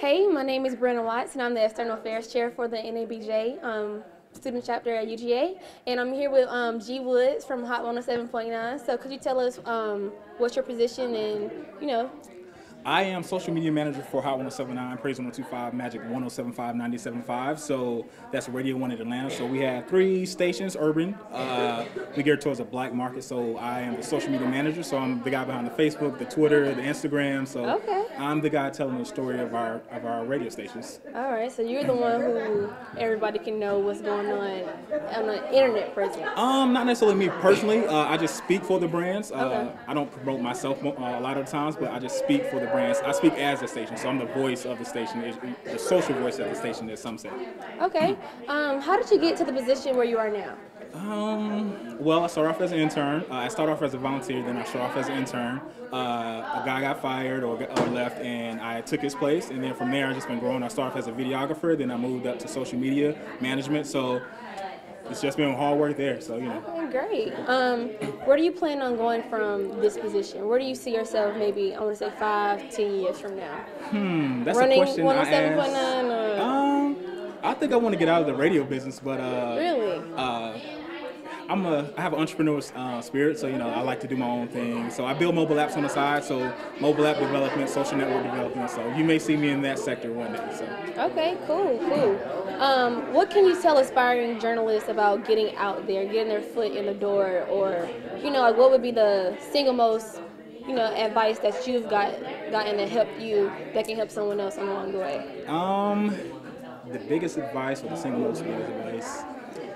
Hey, my name is Brenna Watts, and I'm the External Affairs Chair for the NABJ student chapter at UGA. And I'm here with G Woods from Hot 107.9. So could you tell us what's your position and, you know? I am social media manager for Hot 107.9, Praise 102.5, Magic 107.5, 97.5. So that's Radio 1 in Atlanta. So we have 3 stations, urban. We geared towards a black market. So I am the social media manager. So I'm the guy behind the Facebook, the Twitter, the Instagram. So okay. I'm the guy telling the story of our radio stations. All right. So you're the one who everybody can know what's going on the internet presence. Not necessarily me personally. I just speak for the brands. Okay. I don't promote myself a lot of times, but I just speak for the brands. I speak as the station, so I'm the voice of the station, the social voice of the station, as some say. Okay. How did you get to the position where you are now? Well, I started off as an intern. I started off as a volunteer, then I started off as an intern. A guy got fired or left, and I took his place. And then from there, I've just been growing. I started off as a videographer, then I moved up to social media management. So it's just been hard work there. So, you know. Okay, great. Where do you plan on going from this position? Where do you see yourself maybe, I want to say 5, 10 years from now? That's running a question 107.9 I think I want to get out of the radio business, but really? I have an entrepreneur spirit, so you know I like to do my own thing. So I build mobile apps on the side, so mobile app development, social network development. So you may see me in that sector one day. So. Okay, cool. What can you tell aspiring journalists about getting out there, getting their foot in the door, or like what would be the single most advice that you've gotten to help you that can help someone else along the way? The biggest advice, or the single most biggest advice,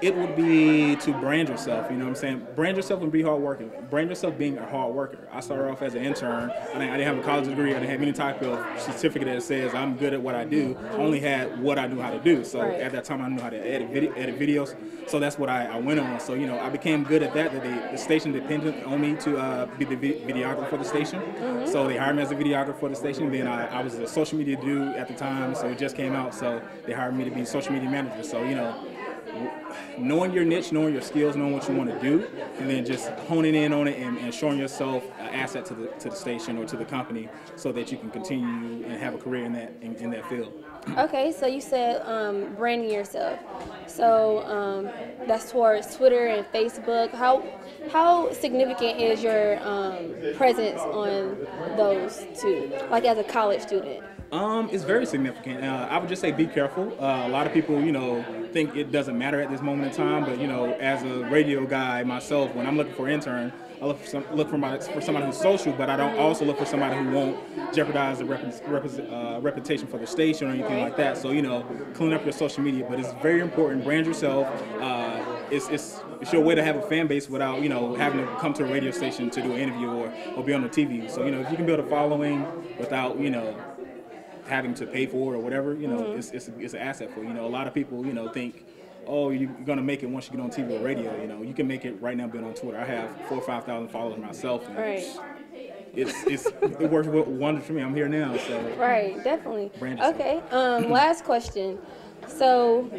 it would be to brand yourself, you know what I'm saying? Brand yourself and be hard working. Brand yourself being a hard worker. I started off as an intern. I didn't have a college degree. I didn't have any type of certificate that says I'm good at what I do. I only had what I knew how to do. So right. At that time, I knew how to edit videos. So that's what I went on. So, I became good at that. The station depended on me to be the videographer for the station. Mm-hmm. So they hired me as a videographer for the station. Then I was a social media dude at the time. So it just came out. So they hired me to be social media manager. So, knowing your niche, knowing your skills, knowing what you want to do, and then just honing in on it and showing yourself an asset to the station or to the company, so that you can continue and have a career in that field. Okay, so you said branding yourself. So that's towards Twitter and Facebook. How significant is your presence on those two, like as a college student? It's very significant. I would just say be careful. A lot of people, think it doesn't matter at this moment in time, but as a radio guy myself, when I'm looking for an intern, I look for somebody who's social, but I don't also look for somebody who won't jeopardize the reputation for the station or anything like that. So clean up your social media, but it's very important. Brand yourself. It's your way to have a fan base without having to come to a radio station to do an interview or be on the TV. So if you can build a following without having to pay for it or whatever, it's an asset for you. A lot of people think, oh, you're gonna make it once you get on TV or radio. You can make it right now being on Twitter. I have 4,000 or 5,000 followers myself. And right. It works wonders for me. I'm here now, so. Right, definitely. Okay. Last question. So,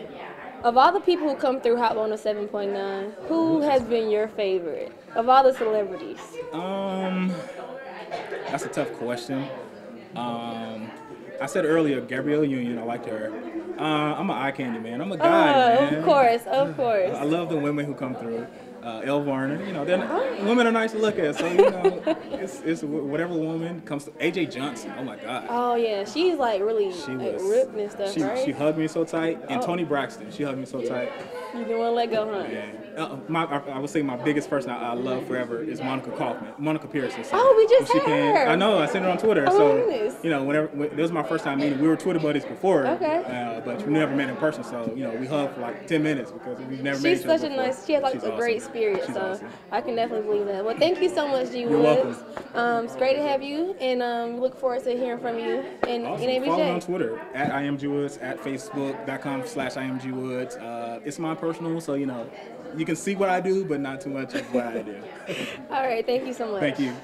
of all the people who come through Hot 107.9, who has been your favorite of all the celebrities? That's a tough question. I said earlier, Gabrielle Union, I liked her. I'm an eye candy man. I'm a guy, man. Of course. I love the women who come through. Elle Varner, women are nice to look at, so it's whatever woman comes to. AJ Johnson, oh my God. Oh yeah, she's like really ripped and stuff, right? She hugged me so tight, and Toni Braxton, she hugged me so tight. You didn't want to let go, huh? Yeah. I would say my biggest person I love forever is Monica Pearson. So we just had her. I know, I seen her on Twitter. Goodness. When this was my first time meeting. We were Twitter buddies before, okay. But we never met in person. So we hugged for like 10 minutes because we've never met each other before. She has like She's a awesome. Great spirit, She's so awesome. I can definitely believe that. Well, thank you so much, G You're Woods. welcome. It's great to have you, and look forward to hearing from you in Awesome. NABJ. Follow me on Twitter at IamGWoods, at Facebook.com/IamGWoods. It's my personal, so you can see what I do, but not too much of what I do. All right, thank you so much. Thank you.